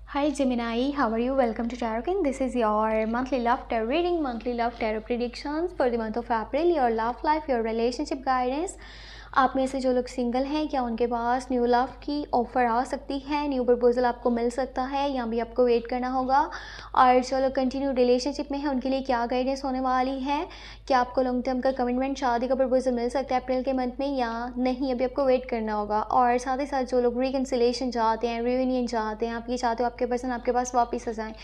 Hi Gemini, how are you? Welcome to Tarot King. This is your monthly love tarot reading, monthly love tarot predictions for the month of April, your love life, your relationship guidance. आप में से जो लोग single हैं, क्या उनके पास new love की offer आ सकती है, न्यू प्रपोजल आपको मिल सकता है या भी आपको वेट करना होगा। और जो लोग कंटिन्यू रिलेशनशिप में हैं उनके लिए क्या गाइडेंस होने वाली है, क्या आपको लॉन्ग टर्म का कमिटमेंट, शादी का प्रपोजल मिल सकता है अप्रैल के मंथ में या नहीं, अभी आपको वेट करना होगा। और साथ ही साथ जो लोग रिकन्सिलेशन चाहते हैं, रियूनियन चाहते हैं, आप ये चाहते हो आपके पर्सन आपके पास वापस आ जाएँ,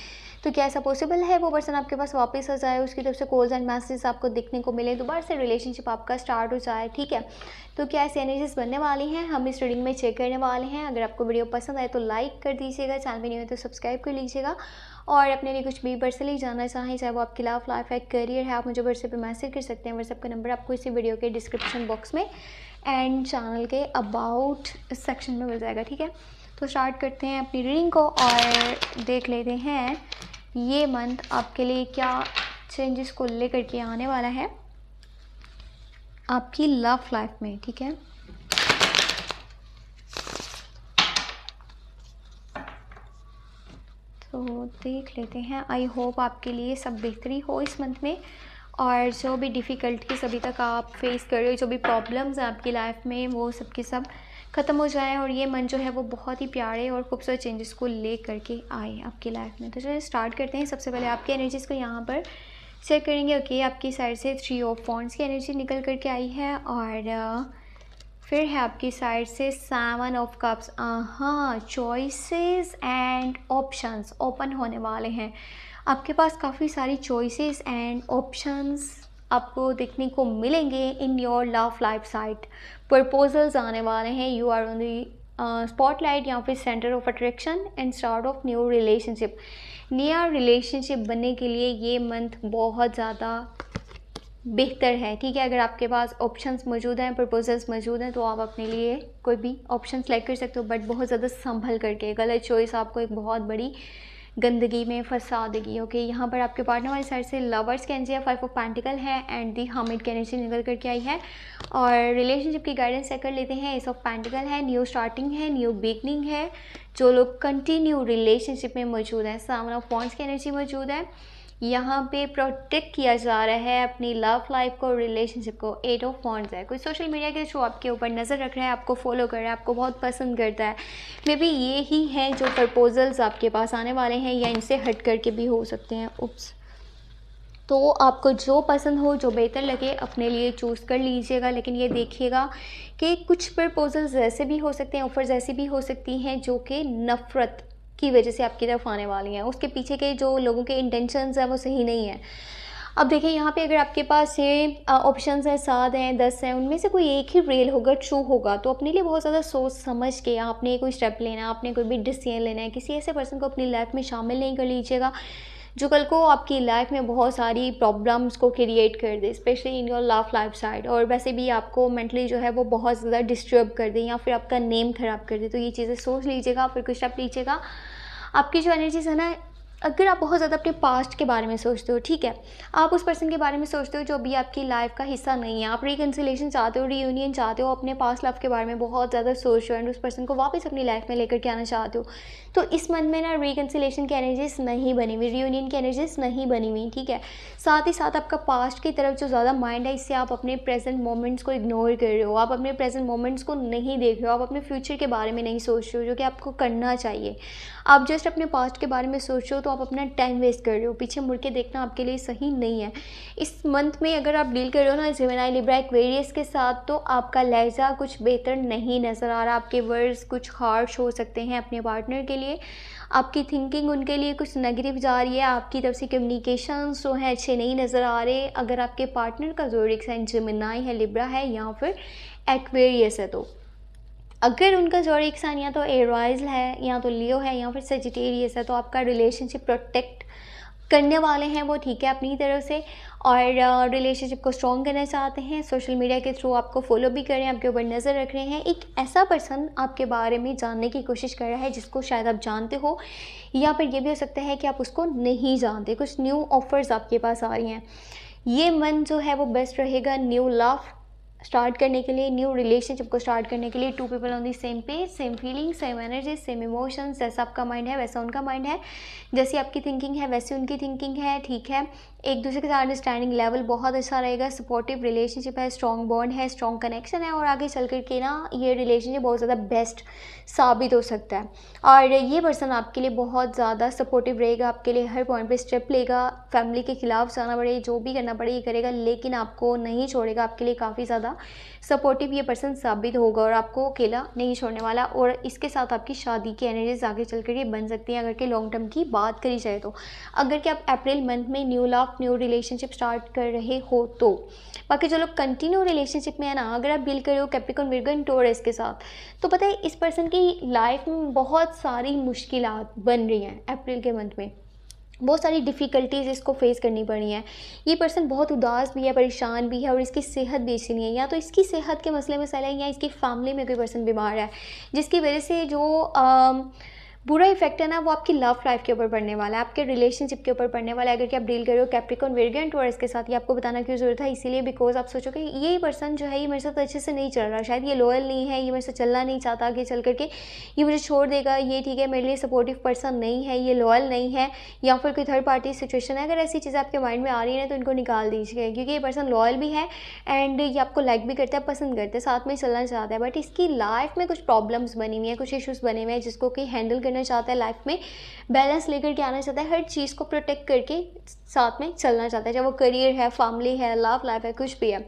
तो क्या ऐसा पॉसिबल है वो पर्सन आपके पास वापस आ जाए, उसकी तरफ से कॉल्स एंड मैसेजेस आपको दिखने को मिले, दोबारा से रिलेशनशिप आपका स्टार्ट हो जाए, ठीक है। तो क्या ऐसी एनर्जीज बनने वाली हैं, हम इस रीडिंग में चेक करने वाले हैं। अगर आपको वीडियो पसंद आए तो लाइक कर दीजिएगा, चैनल पे न्यू है तो सब्सक्राइब कर लीजिएगा। और अपने लिए कुछ भी पर्सनली जानना चाहें, चाहे वो आपकी लव लाइफ है, करियर है, आप मुझे व्हाट्सएप पे मैसेज कर सकते हैं। व्हाट्सएप का नंबर आपको इसी वीडियो के डिस्क्रिप्शन बॉक्स में एंड चैनल के अबाउट सेक्शन में मिल जाएगा, ठीक है। तो स्टार्ट करते हैं अपनी रीडिंग को और देख लेते हैं ये मंथ आपके लिए क्या चेंजेस को लेकर के आने वाला है आपकी लव लाइफ में, ठीक है। तो देख लेते हैं। आई होप आपके लिए सब बेहतरी हो इस मंथ में, और जो भी डिफ़िकल्टीज अभी तक आप फेस कर रहे हो, जो भी प्रॉब्लम्स हैं आपकी लाइफ में, वो सब के सब ख़त्म हो जाए और ये मंथ जो है वो बहुत ही प्यारे और खूबसूरत चेंजेस को ले करके आए आपकी लाइफ में। तो चलिए स्टार्ट करते हैं। सबसे पहले आपकी एनर्जीज़ को यहाँ पर चेक करेंगे। ओके, आपकी साइड से 3 ऑफ वॉन्ड्स की एनर्जी निकल करके आई है और फिर है आपकी साइड से 7 ऑफ कप्स। हाँ, चॉइसेस एंड ऑप्शंस ओपन होने वाले हैं। आपके पास काफ़ी सारी चॉइसेस एंड ऑप्शंस आपको देखने को मिलेंगे in your love life site. Proposals आने वाले हैं। You are on the spotlight या फिर centre of attraction and start of new relationship. नया रिलेशनशिप बनने के लिए ये मंथ बहुत ज़्यादा बेहतर है, ठीक है। अगर आपके पास ऑप्शंस मौजूद हैं, प्रपोजल्स मौजूद हैं, तो आप अपने लिए कोई भी ऑप्शन सेलेक्ट कर सकते हो, बट बहुत ज़्यादा संभल करके। गलत चॉइस आपको एक बहुत बड़ी गंदगी में फंसा देगी। ओके, यहाँ पर आपके पार्टनर वाली साइड से लवर्स की एनर्जी 5 ऑफ पेंटिकल है एंड दी हर्मिट की एनर्जी निकल करके आई है। और रिलेशनशिप की गाइडेंस चेक कर लेते हैं। एस ऑफ पेंटिकल है, न्यू स्टार्टिंग है, न्यू बिगनिंग है। जो लोग कंटिन्यू रिलेशनशिप में मौजूद हैं, 7 ऑफ वॉन्ड्स की एनर्जी मौजूद है। यहाँ पे प्रोटेक्ट किया जा रहा है अपनी लव लाइफ को, रिलेशनशिप को। 8 ऑफ वॉन्ड्स है। कोई सोशल मीडिया के थ्रू आपके ऊपर नज़र रख रहा है, आपको फॉलो कर रहा है, आपको बहुत पसंद करता है। मे बी ये ही है जो प्रपोजल्स आपके पास आने वाले हैं, या इनसे हट करके भी हो सकते हैं। उप्स, तो आपको जो पसंद हो, जो बेहतर लगे, अपने लिए चूज़ कर लीजिएगा। लेकिन ये देखिएगा कि कुछ प्रपोजल्स ऐसे भी हो सकते हैं, ऑफर्स ऐसी भी हो सकती हैं जो कि नफ़रत की वजह से आपकी तरफ आने वाली हैं। उसके पीछे के जो लोगों के इंटेंशंस हैं वो सही नहीं है। अब देखिए, यहाँ पे अगर आपके पास ये ऑप्शंस हैं, 7 हैं, 10 हैं, उनमें से कोई एक ही रियल होगा, ट्रू होगा, तो अपने लिए बहुत ज़्यादा सोच समझ के आपने कोई स्टेप लेना है, आपने कोई भी डिसीजन लेना है। किसी ऐसे पर्सन को अपनी लाइफ में शामिल नहीं कर लीजिएगा जो कल को आपकी लाइफ में बहुत सारी प्रॉब्लम्स को क्रिएट कर दे, specially in your love life side. और वैसे भी आपको मेंटली जो है वो बहुत ज़्यादा डिस्टर्ब कर दे या फिर आपका नेम ख़राब कर दे। तो ये चीज़ें सोच लीजिएगा, फिर कुछ स्टेप लीजिएगा। आपकी जो एनर्जीज है ना, अगर आप बहुत ज़्यादा अपने पास्ट के बारे में सोचते हो, ठीक है, आप उस पर्सन के बारे में सोचते हो जो अभी आपकी लाइफ का हिस्सा नहीं है, आप रिकन्सिलेशन चाहते हो, रीयूनियन चाहते हो, अपने पास्ट लव के बारे में बहुत ज़्यादा सोच रहे हो एंड उस पर्सन को वापस अपनी लाइफ में लेकर के आना चाहते हो, तो इस मंथ में ना रिकन्सिलेशन की एनर्जीज नहीं बनी हुई, रीयूनियन की एनर्जीज नहीं बनी हुई, ठीक है। साथ ही साथ आपका पास्ट की तरफ जो ज़्यादा माइंड है, इससे आप अपने प्रेजेंट मोमेंट्स को इग्नोर कर रहे हो, आप अपने प्रेजेंट मोमेंट्स को नहीं देख रहे हो, आप अपने फ्यूचर के बारे में नहीं सोच रहे हो, जो कि आपको करना चाहिए। आप जस्ट अपने पास्ट के बारे में सोच रहे हो तो आप अपना टाइम वेस्ट कर रहे हो। पीछे मुड़ के देखना आपके लिए सही नहीं है। इस मंथ में अगर आप डील कर रहे हो ना जेमिनी, लिब्रा, एक्वेरियस के साथ, तो आपका लहजा कुछ बेहतर नहीं नज़र आ रहा। आपके वर्ड्स कुछ हार्श हो सकते हैं अपने पार्टनर के लिए, आपकी थिंकिंग उनके लिए कुछ नेगेटिव जा रही है, आपकी तरफ से कम्युनिकेशंस जो हैं अच्छे नहीं नज़र आ रहे। अगर आपके पार्टनर का ज़ोडिएक साइन जेमिनी है, लिब्रा है या फिर एक्वेरियस है, तो अगर उनका ज़ोडिएक साइन या तो एरीज है या तो लियो है या फिर सजिटेरियस है, तो आपका रिलेशनशिप प्रोटेक्ट करने वाले हैं वो, ठीक है, अपनी तरफ से। और रिलेशनशिप को स्ट्रॉन्ग करना चाहते हैं, सोशल मीडिया के थ्रू आपको फॉलो भी करें, आपके ऊपर नज़र रख रहे हैं। एक ऐसा पर्सन आपके बारे में जानने की कोशिश कर रहा है जिसको शायद आप जानते हो, या फिर ये भी हो सकता है कि आप उसको नहीं जानते। कुछ न्यू ऑफर्स आपके पास आ रही हैं। ये मन जो है वो बेस्ट रहेगा न्यू लव स्टार्ट करने के लिए, न्यू रिलेशनशिप को स्टार्ट करने के लिए two people on the same page, same feeling, same energy, same emotions. जैसा आपका माइंड है वैसा उनका माइंड है, जैसी आपकी थिंकिंग है वैसी उनकी थिंकिंग है, ठीक है। एक दूसरे के साथ अंडरस्टैंडिंग लेवल बहुत अच्छा रहेगा, सपोर्टिव रिलेशनशिप है, स्ट्रॉन्ग बॉन्ड है, स्ट्रॉन्ग कनेक्शन है, और आगे चल कर के ना ये रिलेशनशिप बहुत ज़्यादा बेस्ट साबित हो सकता है। और ये पर्सन आपके लिए बहुत ज़्यादा सपोर्टिव रहेगा, आपके लिए हर पॉइंट पे स्टेप लेगा, फैमिली के खिलाफ जाना पड़े, जो भी करना पड़े ये करेगा, लेकिन आपको नहीं छोड़ेगा, आपके लिए काफ़ी ज़्यादा सपोर्टिव ये पर्सन साबित होगा और आपको अकेला नहीं छोड़ने वाला। और इसके साथ आपकी शादी की एनर्जीज आगे चल कर ये बन सकती हैं, अगर कि लॉन्ग टर्म की बात करी जाए तो। अगर कि आप अप्रैल मंथ में new love, new relationship start कर रहे हो तो। बाकी जो लोग कंटिन्यू रिलेशनशिप में है ना, अगर आप डील कर रहे हो कैप्रिकॉर्न, विर्गो एंड टॉरस के साथ, तो पता है इस पर्सन की लाइफ में बहुत सारी मुश्किलात बन रही हैं अप्रैल के मंथ में, बहुत सारी डिफ़िकल्टीज़ इसको फेस करनी पड़ी हैं। ये पर्सन बहुत उदास भी है, परेशान भी है, और इसकी सेहत भी इसी नहीं है, या तो इसकी सेहत के मसले मसाइल है, या इसकी फैमिली में कोई पर्सन बीमार है, जिसकी वजह से जो बुरा इफेक्ट है ना वो आपकी लव लाइफ के ऊपर पड़ने वाला है, आपके रिलेशनशिप के ऊपर पड़ने वाला है। अगर कि आप डील कर रहे हो कैप्रिकॉर्न, विर्गो एंड टॉरस के साथ, ये आपको बताना क्यों ज़रूरत है, इसीलिए बिकॉज आप सोचोगे ये पर्सन जो है ये मेरे साथ अच्छे से नहीं चल रहा, शायद ये लॉयल नहीं है, ये मेरे से चलना नहीं चाहता, आगे चल करके ये मुझे छोड़ देगा, ये ठीक है मेरे लिए सपोर्टिव पर्सन नहीं है, ये लॉयल नहीं है, या फिर कोई थर्ड पार्टी सिचुएशन है। अगर ऐसी चीज़ें आपके माइंड में आ रही है तो इनको निकाल दीजिए, क्योंकि ये पर्सन लॉयल भी है एंड ये आपको लाइक भी करता है, पसंद करता है, साथ में चलना चाहता है, बट इसकी लाइफ में कुछ प्रॉब्लम्स बनी हुई हैं, कुछ इश्यूज़ बने हुए हैं जिसको कि हैंडल करना चाहता है, लाइफ में बैलेंस लेकर के आना चाहता है, हर चीज़ को प्रोटेक्ट करके साथ में चलना चाहता है, चाहे वो करियर है, फैमिली है, लव लाइफ है, कुछ भी है।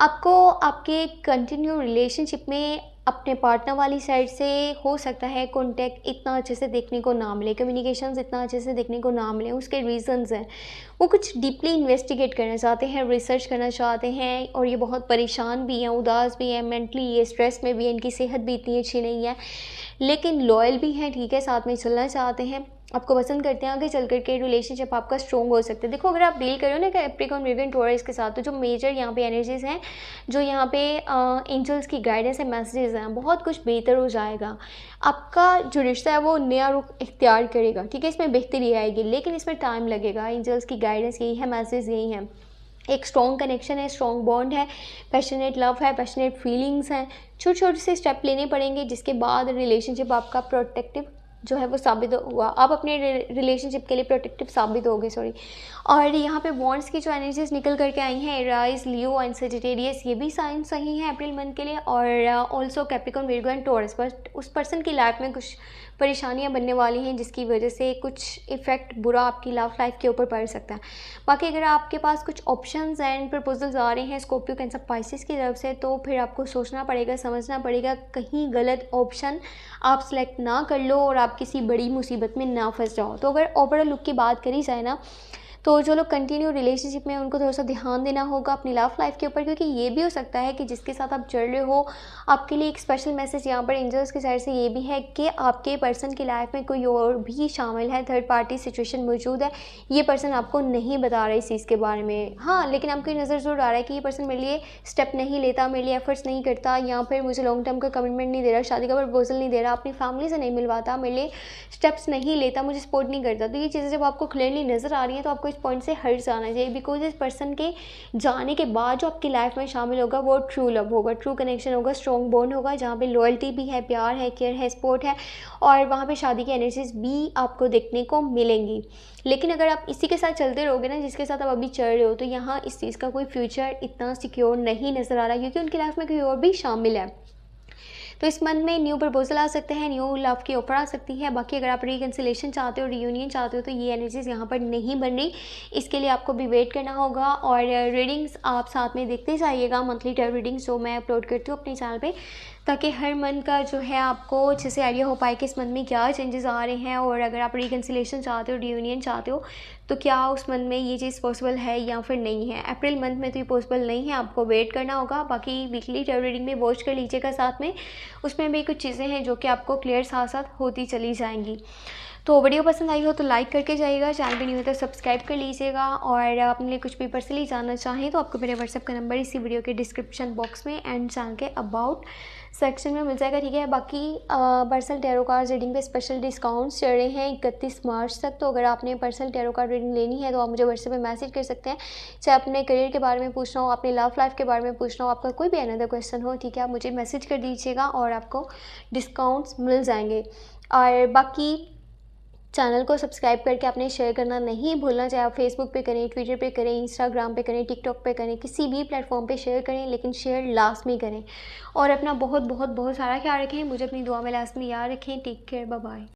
आपको आपके कंटिन्यू रिलेशनशिप में अपने पार्टनर वाली साइड से हो सकता है कॉन्टैक्ट इतना अच्छे से देखने को ना मिले, कम्युनिकेशंस इतना अच्छे से देखने को ना मिले। उसके रीजंस हैं, वो कुछ डीपली इन्वेस्टिगेट करना चाहते हैं, रिसर्च करना चाहते हैं, और ये बहुत परेशान भी हैं, उदास भी हैं, मेंटली ये स्ट्रेस में भी है, इनकी सेहत भी इतनी अच्छी नहीं है, लेकिन लॉयल भी हैं, ठीक है, साथ में चलना चाहते हैं, आपको पसंद करते हैं, आगे चल कर के रिलेशनशिप आपका स्ट्रॉन्ग हो सकता है। देखो अगर आप डील करो ना कैप्रिकॉर्न, विर्गो एंड टॉरस के साथ, तो जो मेजर यहाँ पे एनर्जीज हैं, जो यहाँ पे एंजल्स की गाइडेंस है, मैसेजेस हैं, बहुत कुछ बेहतर हो जाएगा। आपका जो रिश्ता है वो नया रुख इख्तियार करेगा, ठीक है, इसमें बेहतरी आएगी, लेकिन इसमें टाइम लगेगा। एंजल्स की गाइडेंस यही है, मैसेज यही है, एक स्ट्रॉन्ग कनेक्शन है, स्ट्रॉन्ग बॉन्ड है, पैशनेट लव है, पैशनेट फीलिंग्स हैं, छोटे छोटे से स्टेप लेने पड़ेंगे, जिसके बाद रिलेशनशिप आपका प्रोटेक्टिव जो है वो साबित हुआ, आप अपने रिलेशनशिप के लिए प्रोटेक्टिव साबित हो गए, और यहाँ पे बॉन्ड्स की जो एनर्जीज निकल करके आई हैं, एराइज, लियो एंड सजिटेरियस, ये भी साइन सही हैं अप्रैल मंथ के लिए, और also Capricorn, Virgo and taurus. But उस पर्सन की लाइफ में कुछ परेशानियां बनने वाली हैं, जिसकी वजह से कुछ इफ़ेक्ट बुरा आपकी लव लाइफ के ऊपर पड़ सकता है। बाकी अगर आपके पास कुछ ऑप्शंस एंड प्रपोजल्स आ रहे हैं स्कॉर्पियो, कैंसर, पाइसेस की तरफ से, तो फिर आपको सोचना पड़ेगा, समझना पड़ेगा, कहीं गलत ऑप्शन आप सेलेक्ट ना कर लो और आप किसी बड़ी मुसीबत में ना फंस जाओ। तो अगर ओवरऑल लुक की बात करी जाए ना, तो जो लोग कंटिन्यू रिलेशनशिप में, उनको थोड़ा सा ध्यान देना होगा अपनी लव लाइफ के ऊपर, क्योंकि ये भी हो सकता है कि जिसके साथ आप चल रहे हो, आपके लिए एक स्पेशल मैसेज यहाँ पर एंजल्स की साइड से ये भी है कि आपके पर्सन की लाइफ में कोई और भी शामिल है, थर्ड पार्टी सिचुएशन मौजूद है। ये पर्सन आपको नहीं बता रहा इस चीज़ के बारे में, हाँ, लेकिन आपकी नज़र ज़रूर आ रहा है कि ये पर्सन मेरे लिए स्टेप नहीं लेता, मेरे लिए एफर्ट्स नहीं करता, या फिर मुझे लॉन्ग टर्म का कमिटमेंट नहीं दे रहा, शादी का प्रपोजल नहीं दे रहा, अपनी फैमिली से नहीं मिलवाता, मेरे लिए स्टेप्स नहीं लेता, मुझे सपोर्ट नहीं करता। तो ये चीज़ें जब आपको क्लियरली नज़र आ रही हैं, तो आपको इस पॉइंट से हट जाना चाहिए, बिकॉज इस पर्सन के जाने के बाद जो आपकी लाइफ में शामिल होगा वो ट्रू लव होगा, ट्रू कनेक्शन होगा, स्ट्रॉन्ग बॉन्ड होगा, जहाँ पे लॉयल्टी भी है, प्यार है, केयर है, सपोर्ट है, और वहाँ पे शादी की एनर्जीज भी आपको देखने को मिलेंगी। लेकिन अगर आप इसी के साथ चलते रहोगे ना, जिसके साथ आप अभी चल रहे हो, तो यहाँ इस चीज़ का कोई फ्यूचर इतना सिक्योर नहीं नज़र आ रहा, क्योंकि उनकी लाइफ में कोई और भी शामिल है। तो इस मंथ में न्यू प्रपोजल आ सकते हैं, न्यू लव की ऑफर आ सकती है। बाकी अगर आप रिकन्सिलेशन चाहते हो, रियूनियन चाहते हो, तो ये एनर्जीज यहाँ पर नहीं बन रही, इसके लिए आपको भी वेट करना होगा। और रीडिंग्स आप साथ में देखते जाइएगा, मंथली टैरो रीडिंग्स जो मैं अपलोड करती हूँ अपने चैनल पे, ताकि हर मंथ का जो है आपको अच्छे से आइडिया हो पाए कि इस मंथ में क्या चेंजेस आ रहे हैं। और अगर आप रिकन्सिलेशन चाहते हो, रियूनियन चाहते हो, तो क्या उस मंथ में ये चीज़ पॉसिबल है या फिर नहीं है। अप्रैल मंथ में तो ये पॉसिबल नहीं है, आपको वेट करना होगा। बाकी वीकली टैरो रीडिंग में वॉच कर लीजिएगा साथ में, उसमें भी कुछ चीज़ें हैं जो कि आपको क्लियर साथ साथ होती चली जाएंगी। तो वीडियो पसंद आई हो तो लाइक करके जाइएगा, चैनल पे न्यू है तो सब्सक्राइब कर लीजिएगा। और अपने लिए कुछ भी पर्सनली जानना चाहें तो आपको मेरे व्हाट्सएप का नंबर इसी वीडियो के डिस्क्रिप्शन बॉक्स में एंड चैनल के अबाउट सेक्शन में मिल जाएगा, ठीक है। बाकी पर्सनल टैरो कार्ड रीडिंग पे स्पेशल डिस्काउंट्स चल रहे हैं 31 मार्च तक। तो अगर आपने पर्सनल टैरो कार्ड रीडिंग लेनी है तो आप मुझे व्हाट्सएप पे मैसेज कर सकते हैं। चाहे अपने करियर के बारे में पूछना हो, अपनी लव लाइफ के बारे में पूछना हो, आपका कोई भी अनदर क्वेश्चन हो, ठीक है, आप मुझे मैसेज कर दीजिएगा और आपको डिस्काउंट्स मिल जाएंगे। और बाकी चैनल को सब्सक्राइब करके आपने शेयर करना नहीं भूलना, चाहे आप फेसबुक पे करें, ट्विटर पे करें, इंस्टाग्राम पे करें, टिकटॉक पे करें, किसी भी प्लेटफॉर्म पे शेयर करें, लेकिन शेयर लास्ट में करें। और अपना बहुत बहुत बहुत सारा ख्याल रखें, मुझे अपनी दुआ में लास्ट में याद रखें। Take care, bye bye.